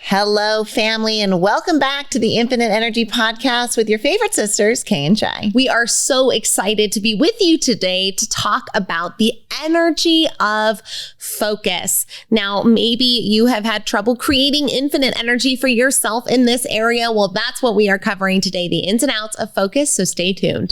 Hello, family, and welcome back to the Infinite Energy Podcast with your favorite sisters, Kay and Shi. We are so excited to be with you today to talk about the energy of focus. Now, maybe you have had trouble creating infinite energy for yourself in this area. Well, that's what we are covering today, the ins and outs of focus, so stay tuned.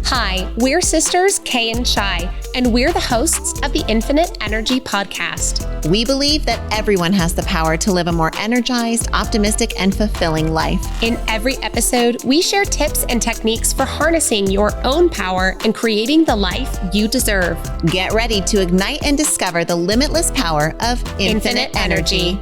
Hi, we're sisters Kay and Shi, and we're the hosts of the Infinite Energy Podcast. We believe that everyone has the power to live a more energized, optimistic, and fulfilling life. In every episode, we share tips and techniques for harnessing your own power and creating the life you deserve. Get ready to ignite and discover the limitless power of infinite energy.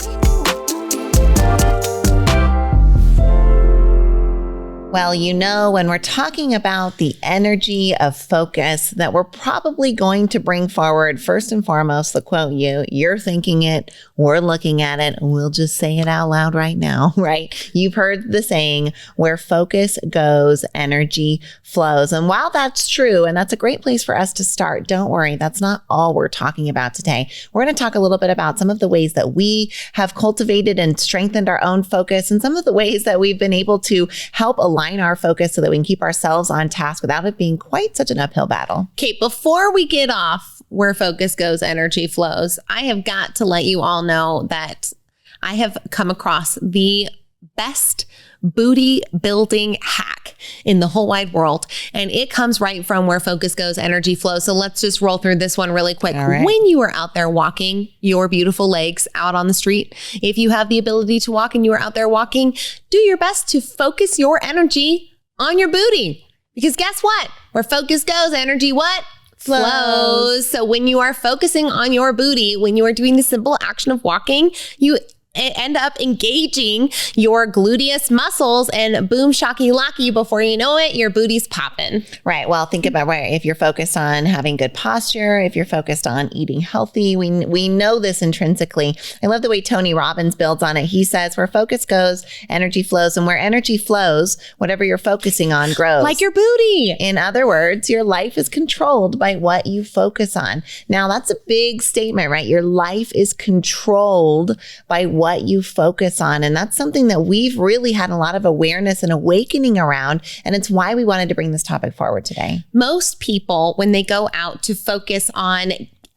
Well, you know, when we're talking about the energy of focus that we're probably going to bring forward, first and foremost, to quote you, you're thinking it, we're looking at it, and we'll just say it out loud right now, right? You've heard the saying, where focus goes, energy flows. And while that's true, and that's a great place for us to start, don't worry, that's not all we're talking about today. We're going to talk a little bit about some of the ways that we have cultivated and strengthened our own focus and some of the ways that we've been able to help align our focus so that we can keep ourselves on task without it being quite such an uphill battle. Okay, before we get off where focus goes, energy flows, I have got to let you all know that I have come across the best booty building hack in the whole wide world. And it comes right from where focus goes, energy flows. So let's just roll through this one really quick. Right. When you are out there walking your beautiful legs out on the street, if you have the ability to walk and you are out there walking, do your best to focus your energy on your booty. Because guess what? Where focus goes, energy what? Flows. So when you are focusing on your booty, when you are doing the simple action of walking, you end up engaging your gluteus muscles and boom, shocky locky, before you know it, your booty's popping. Right. Well, think about if you're focused on having good posture, if you're focused on eating healthy, we know this intrinsically. I love the way Tony Robbins builds on it. He says, where focus goes, energy flows, and where energy flows, whatever you're focusing on grows. Like your booty. In other words, your life is controlled by what you focus on. Now, that's a big statement, right? Your life is controlled by what you focus on. And that's something that we've really had a lot of awareness and awakening around. And it's why we wanted to bring this topic forward today. Most people, when they go out to focus on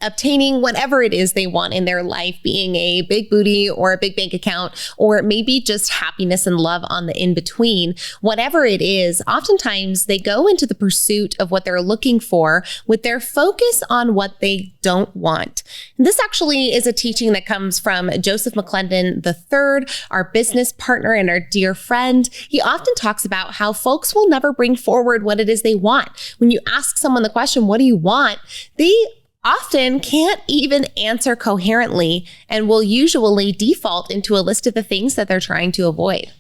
obtaining whatever it is they want in their life, being a big booty or a big bank account, or maybe just happiness and love on the in-between, whatever it is, oftentimes they go into the pursuit of what they're looking for with their focus on what they don't want. And this actually is a teaching that comes from Joseph McClendon III, our business partner and our dear friend. He often talks about how folks will never bring forward what it is they want. When you ask someone the question, what do you want? They often can't even answer coherently and will usually default into a list of the things that they're trying to avoid.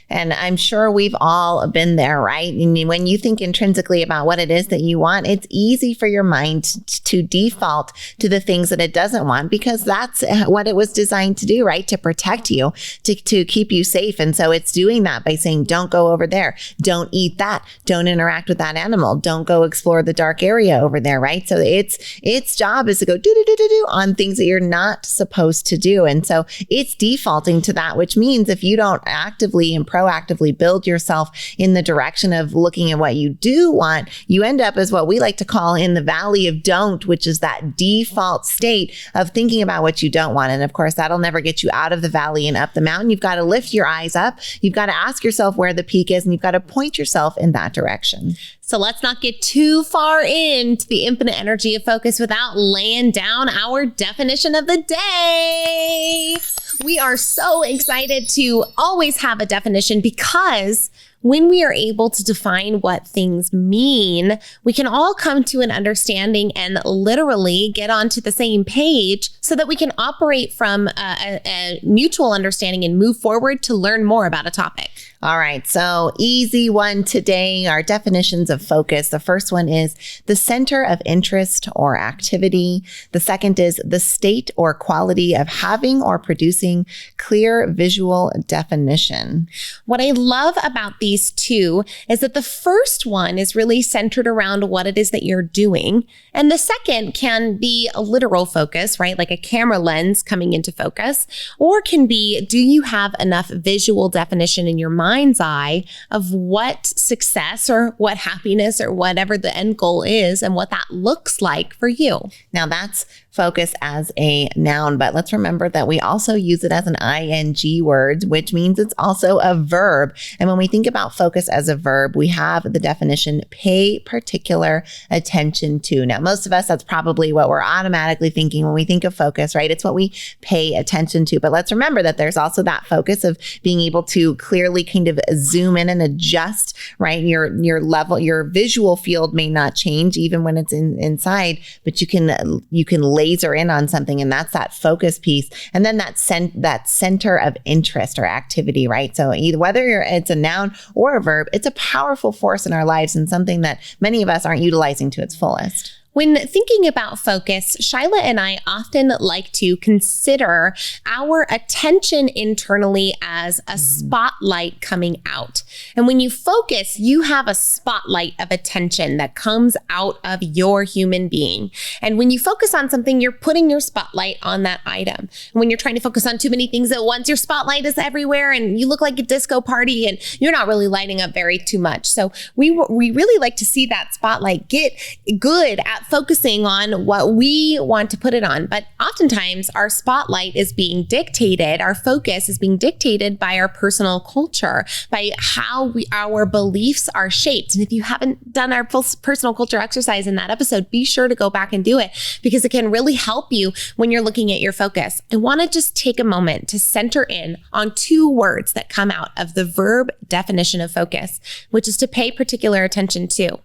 And I'm sure we've all been there, right? I mean, when you think intrinsically about what it is that you want, it's easy for your mind to default to the things that it doesn't want, because that's what it was designed to do, right? To protect you, to keep you safe. And so it's doing that by saying, don't go over there. Don't eat that. Don't interact with that animal. Don't go explore the dark area over there, right? So its job is to go do on things that you're not supposed to do. And so it's defaulting to that, which means if you don't actively and proactively build yourself in the direction of looking at what you do want, you end up as what we like to call in the valley of don't, which is that default state of thinking about what you don't want. And of course, that'll never get you out of the valley and up the mountain. You've got to lift your eyes up. You've got to ask yourself where the peak is, and you've got to point yourself in that direction. So let's not get too far into the infinite energy of focus without laying down our definition of the day. We are so excited to always have a definition, because when we are able to define what things mean, we can all come to an understanding and literally get onto the same page so that we can operate from a mutual understanding and move forward to learn more about a topic. All right. So easy one today. Our definitions of focus. The first one is the center of interest or activity. The second is the state or quality of having or producing clear visual definition. What I love about these two is that the first one is really centered around what it is that you're doing. And the second can be a literal focus, right? Like a camera lens coming into focus, or can be, do you have enough visual definition in your mind's eye of what success or what happiness or whatever the end goal is and what that looks like for you? Now that's focus as a noun, but let's remember that we also use it as an ing word, which means it's also a verb. And when we think about focus as a verb, we have the definition, pay particular attention to. Now, most of us, that's probably what we're automatically thinking when we think of focus, right? It's what we pay attention to. But let's remember that there's also that focus of being able to clearly kind of zoom in and adjust, right? Your level, your visual field may not change even when it's inside, but you can laser in on something, and that's that focus piece. And then that center of interest or activity, right? So either whether it's a noun or a verb, it's a powerful force in our lives and something that many of us aren't utilizing to its fullest. When thinking about focus, Shyla and I often like to consider our attention internally as a spotlight coming out. And when you focus, you have a spotlight of attention that comes out of your human being. And when you focus on something, you're putting your spotlight on that item. And when you're trying to focus on too many things at once, your spotlight is everywhere and you look like a disco party and you're not really lighting up too much. So we really like to see that spotlight get good at focusing on what we want to put it on. But oftentimes our spotlight is being dictated, our focus is being dictated by our personal culture, by how our beliefs are shaped. And if you haven't done our personal culture exercise in that episode, be sure to go back and do it because it can really help you when you're looking at your focus. I want to just take a moment to center in on two words that come out of the verb definition of focus, which is to pay particular attention to.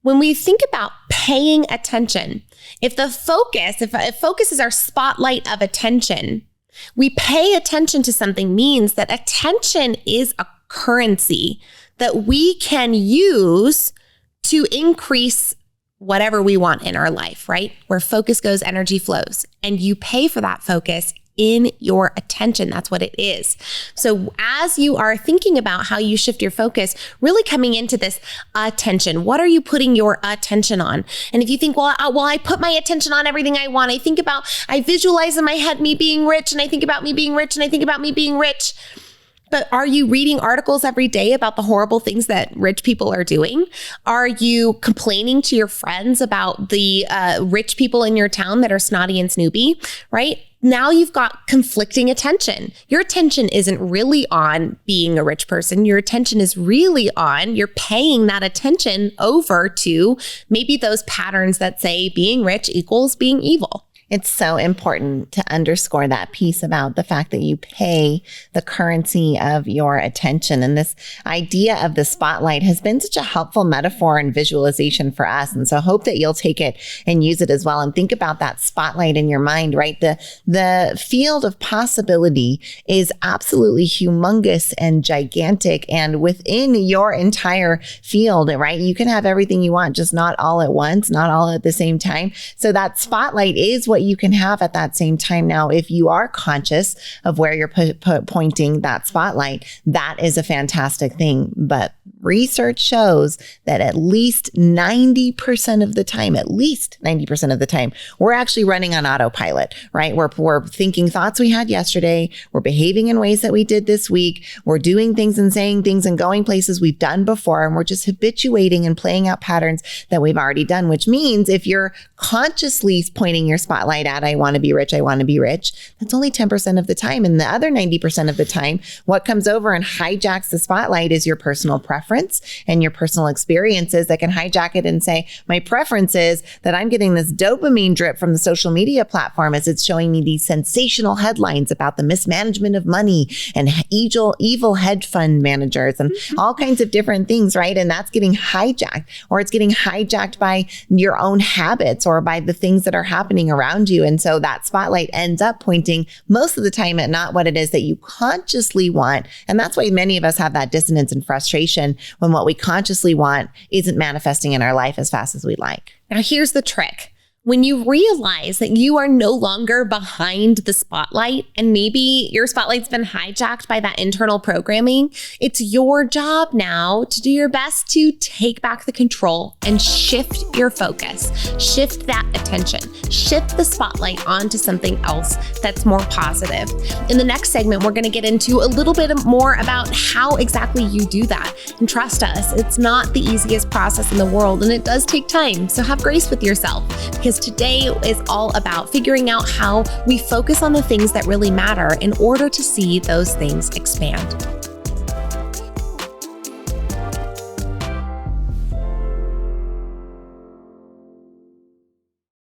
When we think about paying attention, if focus is our spotlight of attention, we pay attention to something means that attention is a currency that we can use to increase whatever we want in our life, right? Where focus goes, energy flows, and you pay for that focus in your attention. That's what it is. So as you are thinking about how you shift your focus, really coming into this attention, what are you putting your attention on? And if you think, well, I put my attention on everything I want. I visualize in my head me being rich, and I think about me being rich, and I think about me being rich. But are you reading articles every day about the horrible things that rich people are doing? Are you complaining to your friends about the rich people in your town that are snotty and snoopy, right? Now you've got conflicting attention. Your attention isn't really on being a rich person. Your attention is really on, you're paying that attention over to maybe those patterns that say being rich equals being evil. It's so important to underscore that piece about the fact that you pay the currency of your attention. And this idea of the spotlight has been such a helpful metaphor and visualization for us. And so I hope that you'll take it and use it as well. And think about that spotlight in your mind, right? The field of possibility is absolutely humongous and gigantic. And within your entire field, right? You can have everything you want, just not all at once, not all at the same time. So that spotlight is what you can have at that same time. Now, if you are conscious of where you're pointing that spotlight, that is a fantastic thing. But research shows that at least 90% of the time, we're actually running on autopilot, right? We're thinking thoughts we had yesterday. We're behaving in ways that we did this week. We're doing things and saying things and going places we've done before. And we're just habituating and playing out patterns that we've already done, which means if you're consciously pointing your spotlight at, I want to be rich, that's only 10% of the time. And the other 90% of the time, what comes over and hijacks the spotlight is your personal preference. preference and your personal experiences that can hijack it and say, my preference is that I'm getting this dopamine drip from the social media platform as it's showing me these sensational headlines about the mismanagement of money and evil hedge fund managers and all kinds of different things, right? And that's getting hijacked, or it's getting hijacked by your own habits or by the things that are happening around you. And so that spotlight ends up pointing most of the time at not what it is that you consciously want. And that's why many of us have that dissonance and frustration when what we consciously want isn't manifesting in our life as fast as we'd like. Now, here's the trick. When you realize that you are no longer behind the spotlight and maybe your spotlight's been hijacked by that internal programming, it's your job now to do your best to take back the control and shift your focus, shift that attention, shift the spotlight onto something else that's more positive. In the next segment, we're going to get into a little bit more about how exactly you do that. And trust us, it's not the easiest process in the world and it does take time. So have grace with yourself, because today is all about figuring out how we focus on the things that really matter in order to see those things expand.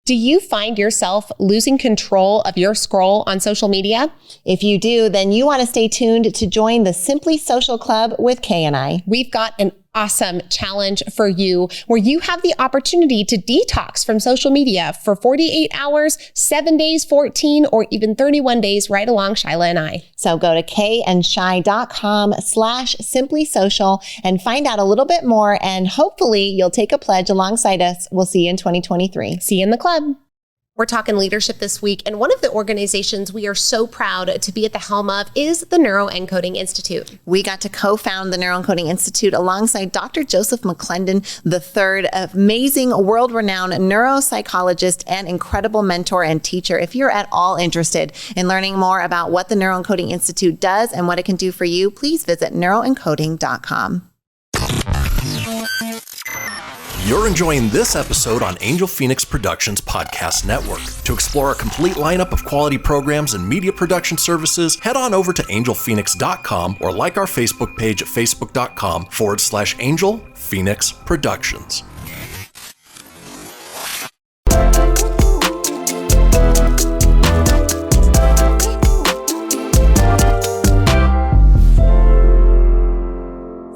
Do you find yourself losing control of your scroll on social media? If you do, then you want to stay tuned to join the Simply Social Club with Kay and I. We've got an awesome challenge for you where you have the opportunity to detox from social media for 48 hours, 7 days, 14, or even 31 days right along Shyla and I. So go to kayandshy.com/simplysocial and find out a little bit more, and hopefully you'll take a pledge alongside us. We'll see you in 2023. See you in the club. We're talking leadership this week, and one of the organizations we are so proud to be at the helm of is the Neuroencoding Institute. We got to co-found the Neuroencoding Institute alongside Dr. Joseph McClendon III, amazing world-renowned neuropsychologist and incredible mentor and teacher. If you're at all interested in learning more about what the Neuroencoding Institute does and what it can do for you, please visit neuroencoding.com. You're enjoying this episode on Angel Phoenix Productions Podcast Network. To explore a complete lineup of quality programs and media production services, head on over to angelphoenix.com or like our Facebook page at facebook.com/Angel Phoenix Productions.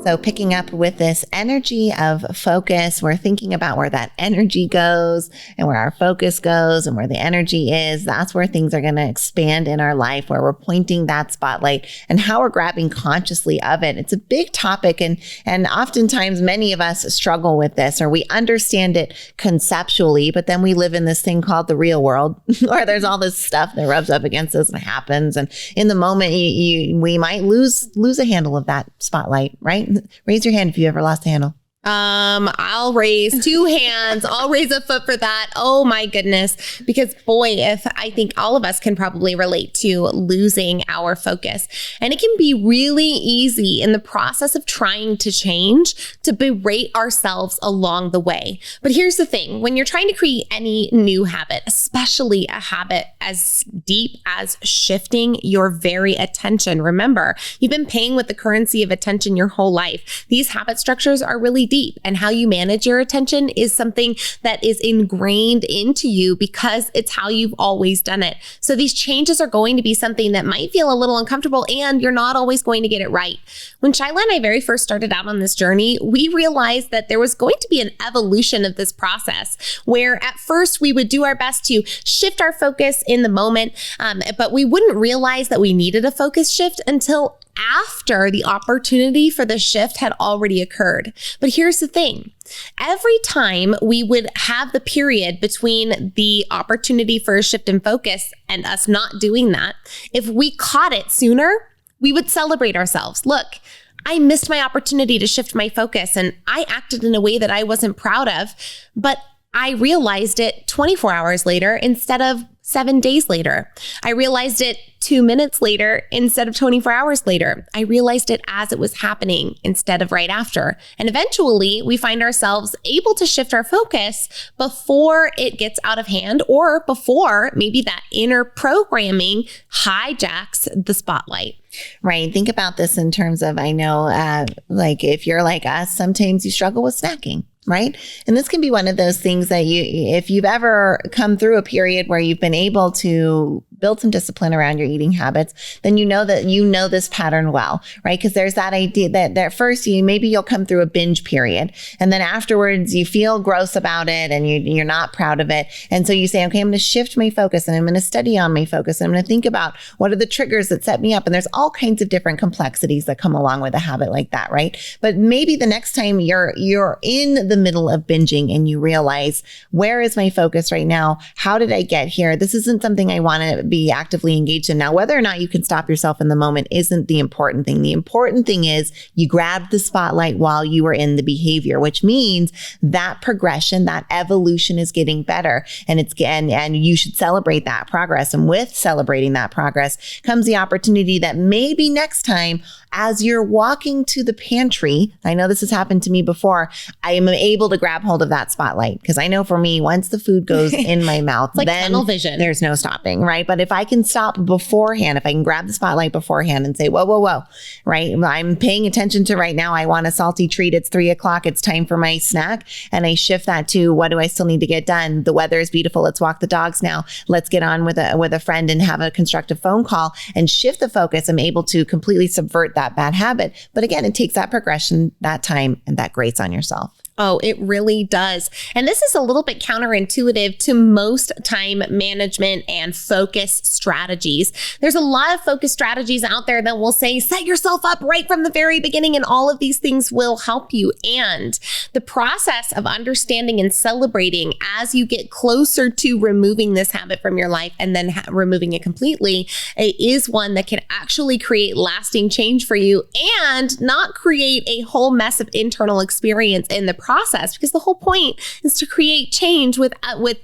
So picking up with this energy of focus, we're thinking about where that energy goes and where our focus goes and where the energy is. That's where things are going to expand in our life, where we're pointing that spotlight and how we're grabbing consciously of it. It's a big topic, and oftentimes many of us struggle with this, or we understand it conceptually, but then we live in this thing called the real world where there's all this stuff that rubs up against us and happens. And in the moment, we might lose a handle of that spotlight, right? Raise your hand if you ever lost a handle. I'll raise 2 hands. I'll raise a foot for that. Oh my goodness. Because boy, I think all of us can probably relate to losing our focus. And it can be really easy in the process of trying to change to berate ourselves along the way. But here's the thing, when you're trying to create any new habit, especially a habit as deep as shifting your very attention, remember, you've been paying with the currency of attention your whole life. These habit structures are really deep, and how you manage your attention is something that is ingrained into you because it's how you've always done it. So these changes are going to be something that might feel a little uncomfortable, and you're not always going to get it right. When Shyla and I very first started out on this journey, we realized that there was going to be an evolution of this process where at first we would do our best to shift our focus in the moment, but we wouldn't realize that we needed a focus shift until after the opportunity for the shift had already occurred. But here's the thing. Every time we would have the period between the opportunity for a shift in focus and us not doing that, if we caught it sooner, we would celebrate ourselves. Look, I missed my opportunity to shift my focus and I acted in a way that I wasn't proud of, but I realized it 24 hours later instead of 7 days later. I realized it 2 minutes later instead of 24 hours later. I realized it as it was happening instead of right after. And eventually we find ourselves able to shift our focus before it gets out of hand, or before maybe that inner programming hijacks the spotlight. Right. Think about this in terms of, I know, like if you're like us, sometimes you struggle with snacking. Right. And this can be one of those things that if you've ever come through a period where you've been able to build some discipline around your eating habits, then you know this pattern well, right? Because there's that idea that first maybe you'll come through a binge period, and then afterwards you feel gross about it and you're not proud of it. And so you say, okay, I'm going to shift my focus and I'm going to study on my focus. And I'm going to think about what are the triggers that set me up. And there's all kinds of different complexities that come along with a habit like that, right? But maybe the next time you're in the middle of binging and you realize, where is my focus right now? How did I get here? This isn't something I want to be actively engaged in. Now, whether or not you can stop yourself in the moment isn't the important thing. The important thing is you grabbed the spotlight while you were in the behavior, which means that progression, that evolution is getting better. And you should celebrate that progress. And with celebrating that progress comes the opportunity that maybe next time, as you're walking to the pantry, I know this has happened to me before, I am able to grab hold of that spotlight. Because I know for me, once the food goes in my mouth, like then tunnel vision. There's no stopping, right? But if I can stop beforehand, if I can grab the spotlight beforehand and say, whoa, right? I'm paying attention to right now. I want a salty treat. It's 3:00. It's time for my snack. And I shift that to, what do I still need to get done? The weather is beautiful. Let's walk the dogs now. Let's get on with a friend and have a constructive phone call and shift the focus. I'm able to completely subvert that bad habit. But again, it takes that progression, that time, and that grace on yourself. Oh, it really does. And this is a little bit counterintuitive to most time management and focus strategies. There's a lot of focus strategies out there that will say, set yourself up right from the very beginning, and all of these things will help you. And the process of understanding and celebrating as you get closer to removing this habit from your life and then removing it completely is one that can actually create lasting change for you and not create a whole mess of internal experience in the process, because the whole point is to create change with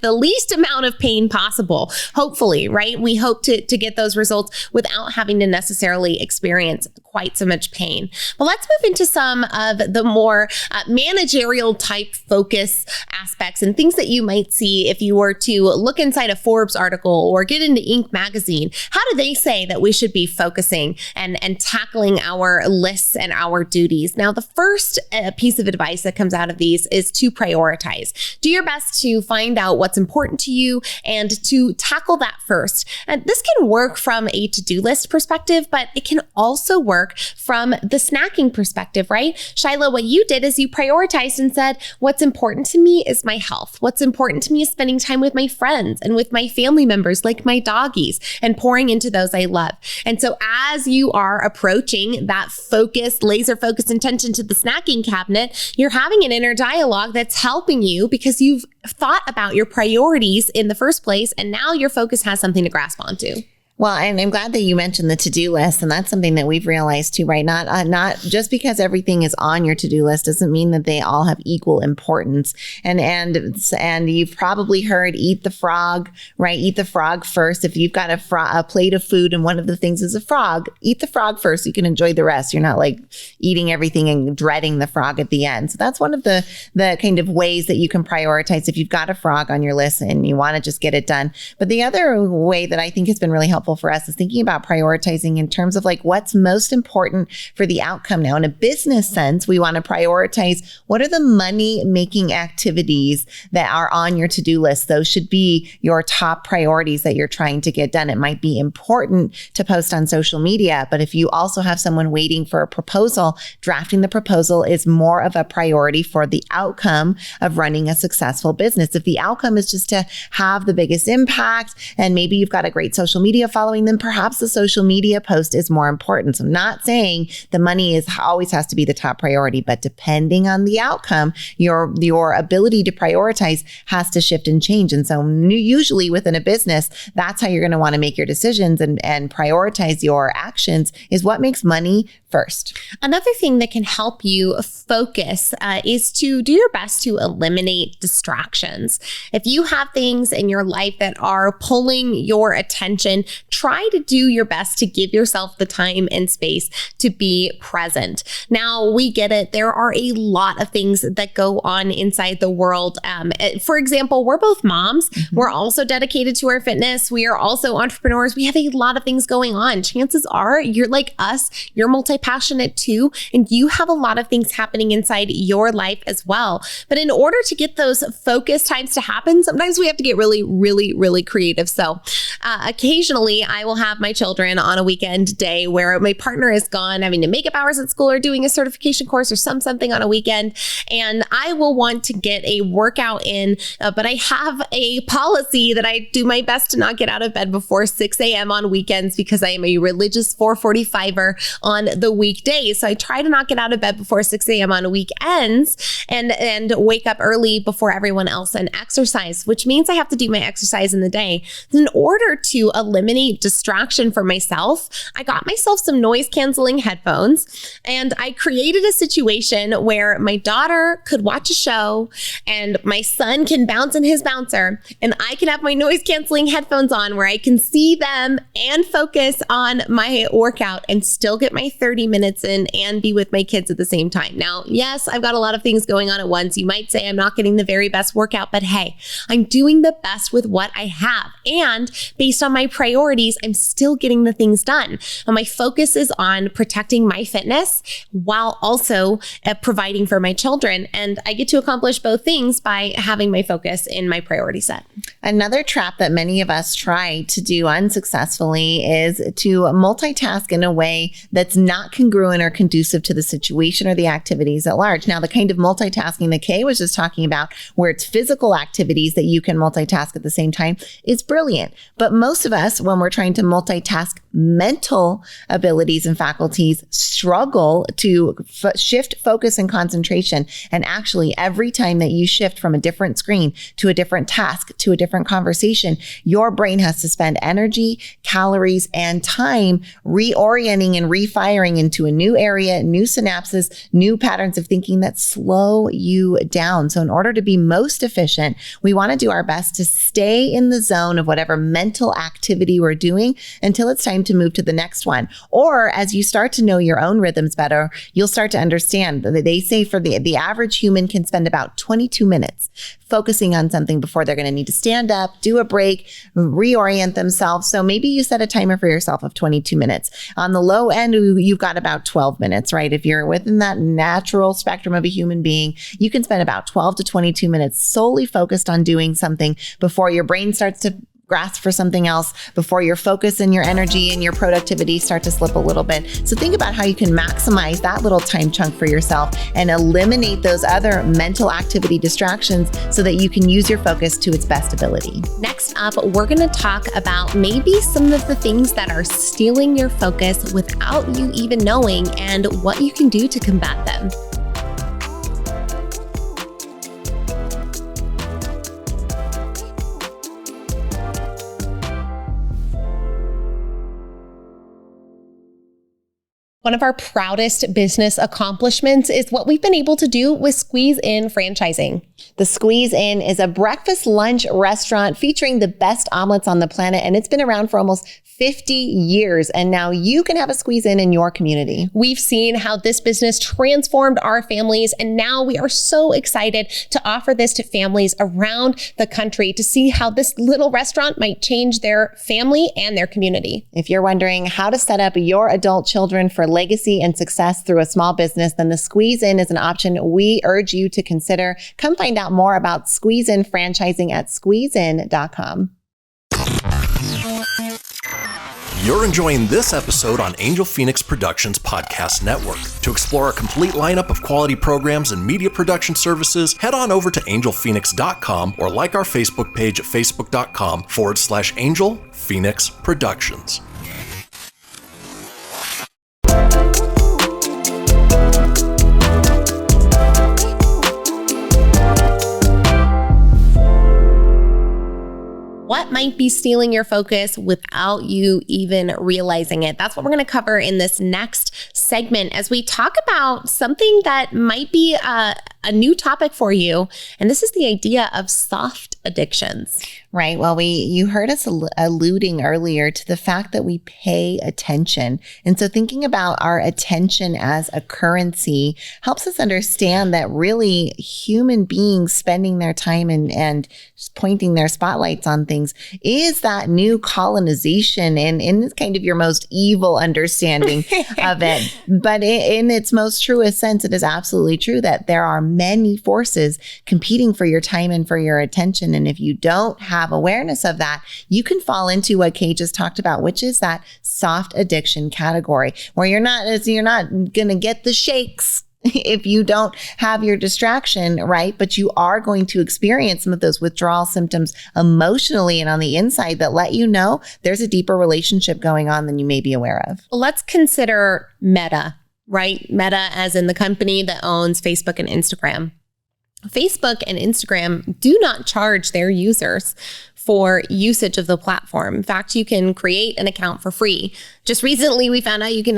the least amount of pain possible. Hopefully, right? We hope to get those results without having to necessarily experience quite so much pain. But let's move into some of the more managerial type focus aspects and things that you might see if you were to look inside a Forbes article or get into Inc. magazine. How do they say that we should be focusing and tackling our lists and our duties? Now, the first piece of advice that comes out of these is to prioritize. Do your best to find out what's important to you and to tackle that first. And this can work from a to-do list perspective, but it can also work from the snacking perspective, right? Shyla, what you did is you prioritized and said, what's important to me is my health. What's important to me is spending time with my friends and with my family members, like my doggies, and pouring into those I love. And so as you are approaching that focused, laser focused intention to the snacking cabinet, you're having an inner dialogue that's helping you because you've thought about your priorities in the first place, and now your focus has something to grasp onto. Well, and I'm glad that you mentioned the to-do list, and that's something that we've realized too, right? Not just because everything is on your to-do list doesn't mean that they all have equal importance. And you've probably heard eat the frog, right? Eat the frog first. If you've got a plate of food and one of the things is a frog, eat the frog first so you can enjoy the rest. You're not like eating everything and dreading the frog at the end. So that's one of the kind of ways that you can prioritize if you've got a frog on your list and you want to just get it done. But the other way that I think has been really helpful for us is thinking about prioritizing in terms of like what's most important for the outcome. Now, in a business sense, we want to prioritize what are the money making activities that are on your to-do list. Those should be your top priorities that you're trying to get done. It might be important to post on social media, but if you also have someone waiting for a proposal, drafting the proposal is more of a priority for the outcome of running a successful business. If the outcome is just to have the biggest impact and maybe you've got a great social media following, then perhaps the social media post is more important. So I'm not saying the money always has to be the top priority, but depending on the outcome, your ability to prioritize has to shift and change. And so usually within a business, that's how you're going to want to make your decisions and prioritize your actions is what makes money first. Another thing that can help you focus is to do your best to eliminate distractions. If you have things in your life that are pulling your attention, try to do your best to give yourself the time and space to be present. Now, we get it. There are a lot of things that go on inside the world. For example, we're both moms. Mm-hmm. We're also dedicated to our fitness. We are also entrepreneurs. We have a lot of things going on. Chances are you're like us, you're multi-passionate too, and you have a lot of things happening inside your life as well. But in order to get those focus times to happen, sometimes we have to get really, really, really creative. So occasionally I will have my children on a weekend day where my partner is gone having to makeup hours at school or doing a certification course or something on a weekend. And I will want to get a workout in, but I have a policy that I do my best to not get out of bed before 6 a.m. on weekends because I am a religious 4:45er on the weekdays. So I try to not get out of bed before 6 a.m. on weekends and wake up early before everyone else and exercise, which means I have to do my exercise in the day. In order to eliminate distraction for myself, I got myself some noise canceling headphones and I created a situation where my daughter could watch a show and my son can bounce in his bouncer and I can have my noise canceling headphones on where I can see them and focus on my workout and still get my 30 minutes in and be with my kids at the same time. Now, yes, I've got a lot of things going on at once. You might say I'm not getting the very best workout, but hey, I'm doing the best with what I have. And based on my priorities, I'm still getting the things done. And my focus is on protecting my fitness while also providing for my children. And I get to accomplish both things by having my focus in my priority set. Another trap that many of us try to do unsuccessfully is to multitask in a way that's not congruent or conducive to the situation or the activities at large. Now, the kind of multitasking that Kay was just talking about, where it's physical activities that you can multitask at the same time, is brilliant. But most of us, when we're trying to multitask mental abilities and faculties, struggle to shift focus and concentration. And actually, every time that you shift from a different screen to a different task to a different conversation, your brain has to spend energy, calories, and time reorienting and refiring into a new area, new synapses, new patterns of thinking that slow you down. So in order to be most efficient, we want to do our best to stay in the zone of whatever mental activity we're doing until it's time to move to the next one. Or as you start to know your own rhythms better, you'll start to understand that they say for the average human can spend about 22 minutes focusing on something before they're going to need to stand up, do a break, reorient themselves. So maybe you set a timer for yourself of 22 minutes. On the low end, you've got about 12 minutes, right? If you're within that natural spectrum of a human being, you can spend about 12 to 22 minutes solely focused on doing something before your brain starts to grasp for something else, before your focus and your energy and your productivity start to slip a little bit. So think about how you can maximize that little time chunk for yourself and eliminate those other mental activity distractions so that you can use your focus to its best ability. Next up, we're going to talk about maybe some of the things that are stealing your focus without you even knowing and what you can do to combat them. One of our proudest business accomplishments is what we've been able to do with Squeeze In franchising. The Squeeze In is a breakfast lunch restaurant featuring the best omelets on the planet, and it's been around for almost 50 years. And now you can have a Squeeze In your community. We've seen how this business transformed our families, and now we are so excited to offer this to families around the country to see how this little restaurant might change their family and their community. If you're wondering how to set up your adult children for legacy and success through a small business, then the Squeeze In is an option we urge you to consider. Come find out more about Squeeze In franchising at squeezein.com. You're enjoying this episode on Angel Phoenix Productions Podcast Network. To explore a complete lineup of quality programs and media production services, head on over to angelphoenix.com or like our Facebook page at facebook.com/Angel Phoenix Productions. What might be stealing your focus without you even realizing it? That's what we're going to cover in this next segment as we talk about something that might be a new topic for you. And this is the idea of soft addictions. Right. Well, you heard us alluding earlier to the fact that we pay attention. And so thinking about our attention as a currency helps us understand that really human beings spending their time and pointing their spotlights on things is that new colonization and in kind of your most evil understanding of it. But in its most truest sense, it is absolutely true that there are many forces competing for your time and for your attention. And if you don't have awareness of that, you can fall into what Kay just talked about, which is that soft addiction category, where you're not going to get the shakes if you don't have your distraction, right? But you are going to experience some of those withdrawal symptoms emotionally and on the inside that let you know there's a deeper relationship going on than you may be aware of. Let's consider Meta, right? Meta as in the company that owns Facebook and Instagram. Facebook and Instagram do not charge their users for usage of the platform. In fact, you can create an account for free. Just recently, we found out you can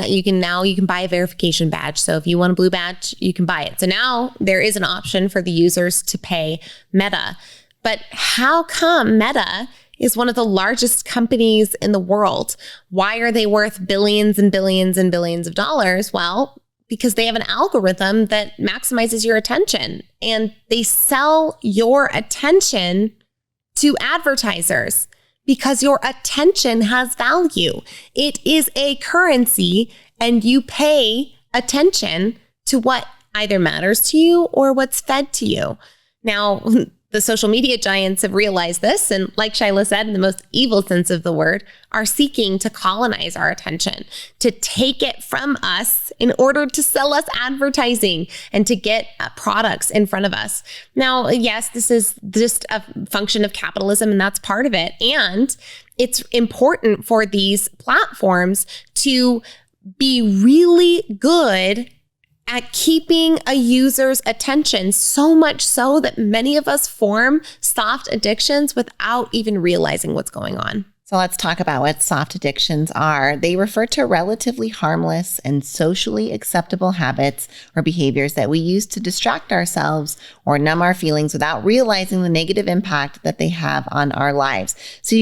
buy a verification badge. So if you want a blue badge, you can buy it. So now there is an option for the users to pay Meta. But how come Meta is one of the largest companies in the world? Why are they worth billions and billions and billions of dollars? Well, because they have an algorithm that maximizes your attention and they sell your attention to advertisers because your attention has value. It is a currency and you pay attention to what either matters to you or what's fed to you. Now, the social media giants have realized this, and like Shyla said, in the most evil sense of the word, are seeking to colonize our attention, to take it from us in order to sell us advertising and to get products in front of us. Now, yes, this is just a function of capitalism, and that's part of it. And it's important for these platforms to be really good at keeping a user's attention, so much so that many of us form soft addictions without even realizing what's going on. So let's talk about what soft addictions are. They refer to relatively harmless and socially acceptable habits or behaviors that we use to distract ourselves or numb our feelings without realizing the negative impact that they have on our lives. So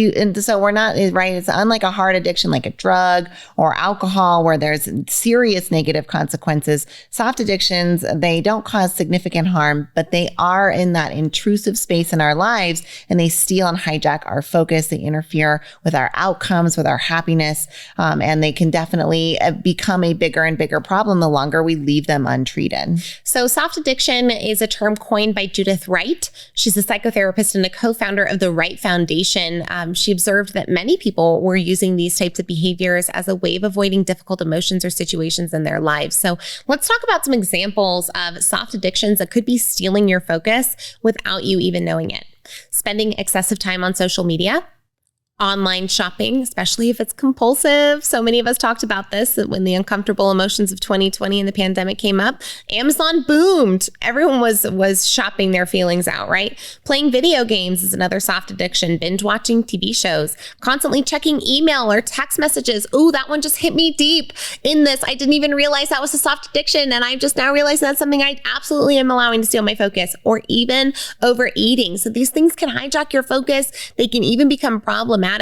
we're not, right? It's unlike a hard addiction like a drug or alcohol where there's serious negative consequences. Soft addictions, they don't cause significant harm, but they are in that intrusive space in our lives and they steal and hijack our focus. They interfere with our outcomes, with our happiness, and they can definitely become a bigger and bigger problem the longer we leave them untreated. So soft addiction is a term coined by Judith Wright. She's a psychotherapist and a co-founder of the Wright Foundation. She observed that many people were using these types of behaviors as a way of avoiding difficult emotions or situations in their lives. So let's talk about some examples of soft addictions that could be stealing your focus without you even knowing it. Spending excessive time on social media, online shopping, especially if it's compulsive. So many of us talked about this when the uncomfortable emotions of 2020 and the pandemic came up. Amazon boomed. Everyone was shopping their feelings out, right? Playing video games is another soft addiction. Binge watching TV shows, constantly checking email or text messages. Ooh, that one just hit me deep in this. I didn't even realize that was a soft addiction. And I'm just now realizing that's something I absolutely am allowing to steal my focus, or even overeating. So these things can hijack your focus. They can even become problematic,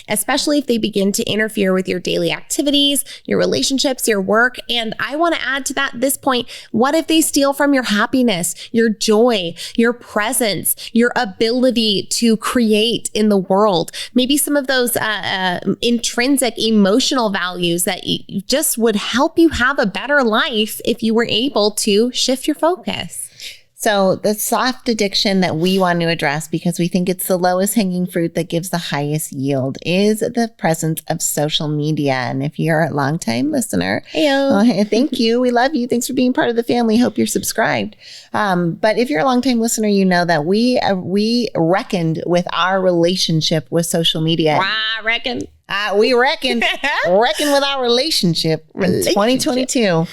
especially if they begin to interfere with your daily activities, your relationships, your work. And I want to add to that this point, what if they steal from your happiness, your joy, your presence, your ability to create in the world? Maybe some of those intrinsic emotional values that just would help you have a better life if you were able to shift your focus. So the soft addiction that we want to address, because we think it's the lowest hanging fruit that gives the highest yield, is the presence of social media. And if you're a longtime listener, thank you. We love you. Thanks for being part of the family. Hope you're subscribed. But if you're a longtime listener, you know that we reckoned with our relationship with social media. I reckon. We reckon with our relationship in 2022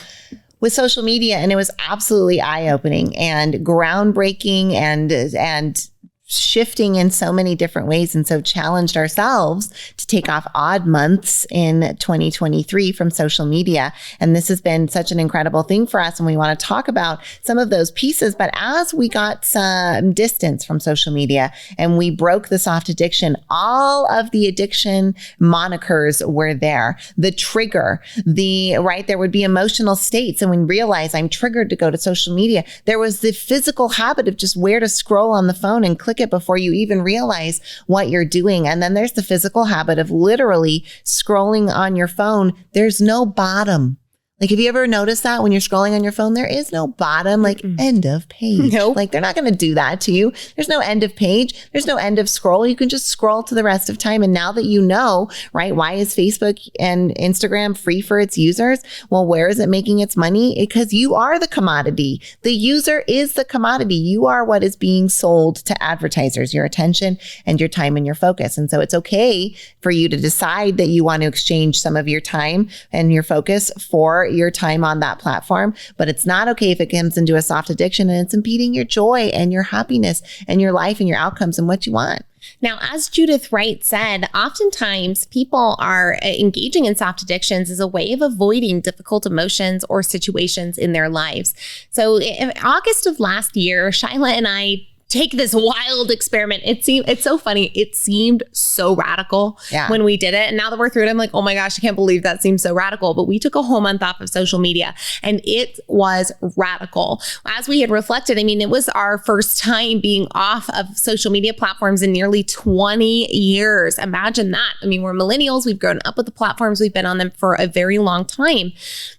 with social media, and it was absolutely eye-opening and groundbreaking and shifting in so many different ways, and so challenged ourselves to take off odd months in 2023 from social media. And this has been such an incredible thing for us, and we want to talk about some of those pieces. But as we got some distance from social media and we broke the soft addiction, all of the addiction monikers were there. The trigger, there would be emotional states. And when we realized I'm triggered to go to social media, there was the physical habit of just where to scroll on the phone and click it before you even realize what you're doing. And then there's the physical habit of literally scrolling on your phone. There's no bottom. Like, have you ever noticed that when you're scrolling on your phone, there is no bottom, like end of page. Nope. Like, they're not going to do that to you. There's no end of page. There's no end of scroll. You can just scroll to the rest of time. And now that you know, right, why is Facebook and Instagram free for its users? Well, where is it making its money? Because you are the commodity. The user is the commodity. You are what is being sold to advertisers, your attention and your time and your focus. And so it's okay for you to decide that you want to exchange some of your time and your focus for your time on that platform. But it's not okay if it comes into a soft addiction and it's impeding your joy and your happiness and your life and your outcomes and what you want. Now, as Judith Wright said, oftentimes people are engaging in soft addictions as a way of avoiding difficult emotions or situations in their lives. So in August of last year, Shyla and I take this wild experiment. It's so funny. It seemed so radical when we did it. And now that we're through it, I'm like, oh my gosh, I can't believe that seems so radical. But we took a whole month off of social media and it was radical. As we had reflected, I mean, it was our first time being off of social media platforms in nearly 20 years. Imagine that. I mean, we're millennials. We've grown up with the platforms. We've been on them for a very long time.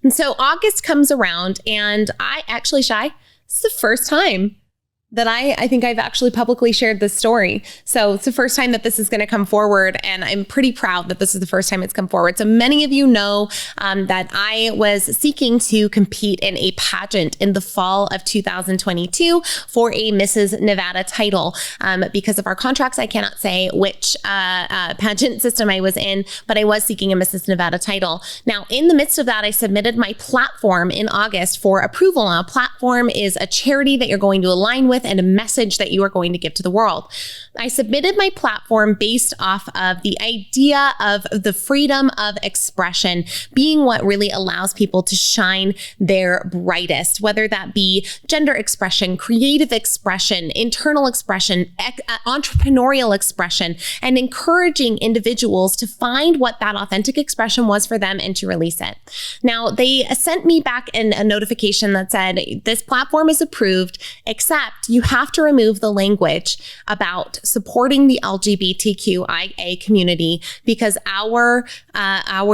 And so August comes around and it's the first time that I think I've actually publicly shared this story. So it's the first time that this is going to come forward. And I'm pretty proud that this is the first time it's come forward. So many of you know that I was seeking to compete in a pageant in the fall of 2022 for a Mrs. Nevada title. Because of our contracts, I cannot say which pageant system I was in, but I was seeking a Mrs. Nevada title. Now, in the midst of that, I submitted my platform in August for approval. Now, a platform is a charity that you're going to align with and a message that you are going to give to the world. I submitted my platform based off of the idea of the freedom of expression being what really allows people to shine their brightest, whether that be gender expression, creative expression, internal expression, entrepreneurial expression, and encouraging individuals to find what that authentic expression was for them and to release it. Now, they sent me back a notification that said, this platform is approved, except you have to remove the language about supporting the LGBTQIA community because our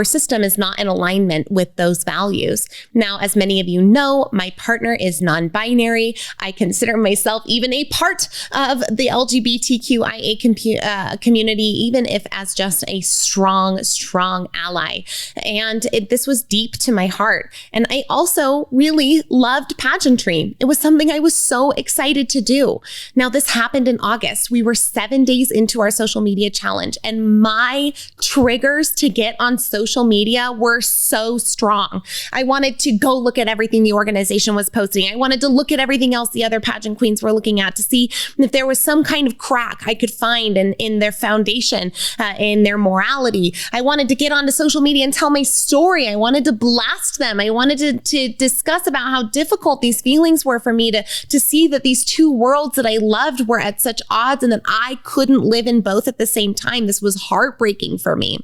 system is not in alignment with those values. Now, as many of you know, my partner is non-binary. I consider myself even a part of the LGBTQIA community, even if as just a strong ally. And this was deep to my heart. And I also really loved pageantry. It was something I was so excited to do. Now, this happened in August. We were 7 days into our social media challenge, and my triggers to get on social media were so strong. I wanted to go look at everything the organization was posting. I wanted to look at everything else the other pageant queens were looking at to see if there was some kind of crack I could find in their foundation, in their morality. I wanted to get onto social media and tell my story. I wanted to blast them. I wanted to discuss about how difficult these feelings were for me to see that these two worlds that I loved were at such odds and that I couldn't live in both at the same time. This was heartbreaking for me.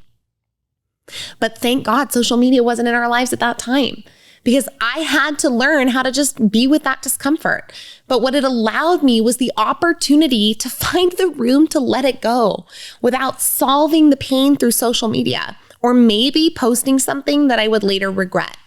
But thank God social media wasn't in our lives at that time because I had to learn how to just be with that discomfort. But what it allowed me was the opportunity to find the room to let it go without solving the pain through social media or maybe posting something that I would later regret.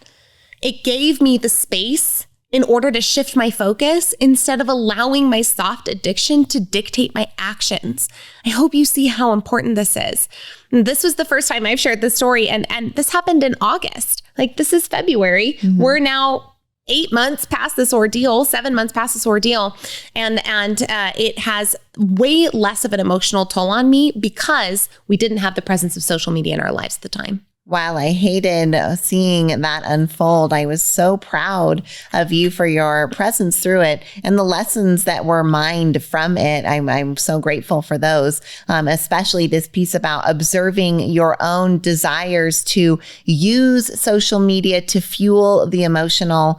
It gave me the space in order to shift my focus instead of allowing my soft addiction to dictate my actions. I hope you see how important this is. This was the first time I've shared this story, and this happened in August. Like, this is February. Mm-hmm. We're now 8 months past this ordeal, 7 months past this ordeal. And it has way less of an emotional toll on me because we didn't have the presence of social media in our lives at the time. While I hated seeing that unfold, I was so proud of you for your presence through it and the lessons that were mined from it. I'm so grateful for those, especially this piece about observing your own desires to use social media to fuel the emotional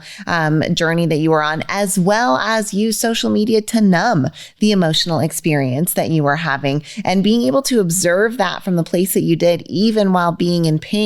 journey that you were on, as well as use social media to numb the emotional experience that you were having. And being able to observe that from the place that you did, even while being in pain,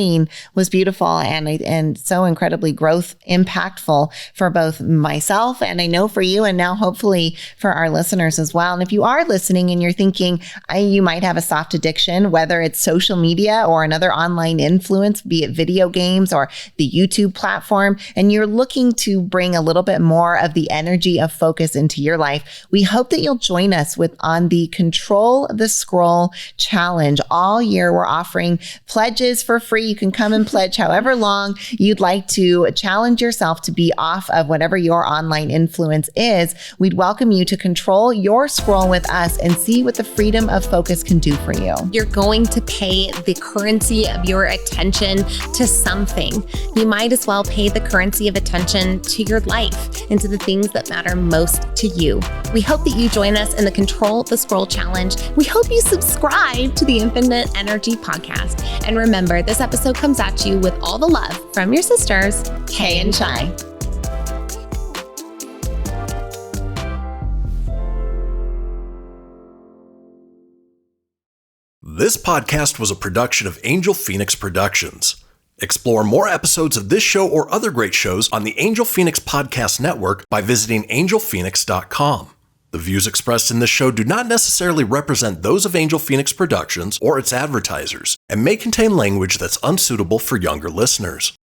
was beautiful and so incredibly growth impactful for both myself and I know for you, and now hopefully for our listeners as well. And if you are listening and you're thinking you might have a soft addiction, whether it's social media or another online influence, be it video games or the YouTube platform, and you're looking to bring a little bit more of the energy of focus into your life, we hope that you'll join us on the Control the Scroll Challenge. All year, we're offering pledges for free. You can come and pledge however long you'd like to challenge yourself to be off of whatever your online influence is. We'd welcome you to control your scroll with us and see what the freedom of focus can do for you. You're going to pay the currency of your attention to something. You might as well pay the currency of attention to your life and to the things that matter most to you. We hope that you join us in the Control the Scroll Challenge. We hope you subscribe to the Infinite Energy Podcast. And remember, this episode comes at you with all the love from your sisters, Kay and Shi. This podcast was a production of Angel Phoenix Productions. Explore more episodes of this show or other great shows on the Angel Phoenix Podcast Network by visiting angelphoenix.com. The views expressed in this show do not necessarily represent those of Angel Phoenix Productions or its advertisers and may contain language that's unsuitable for younger listeners.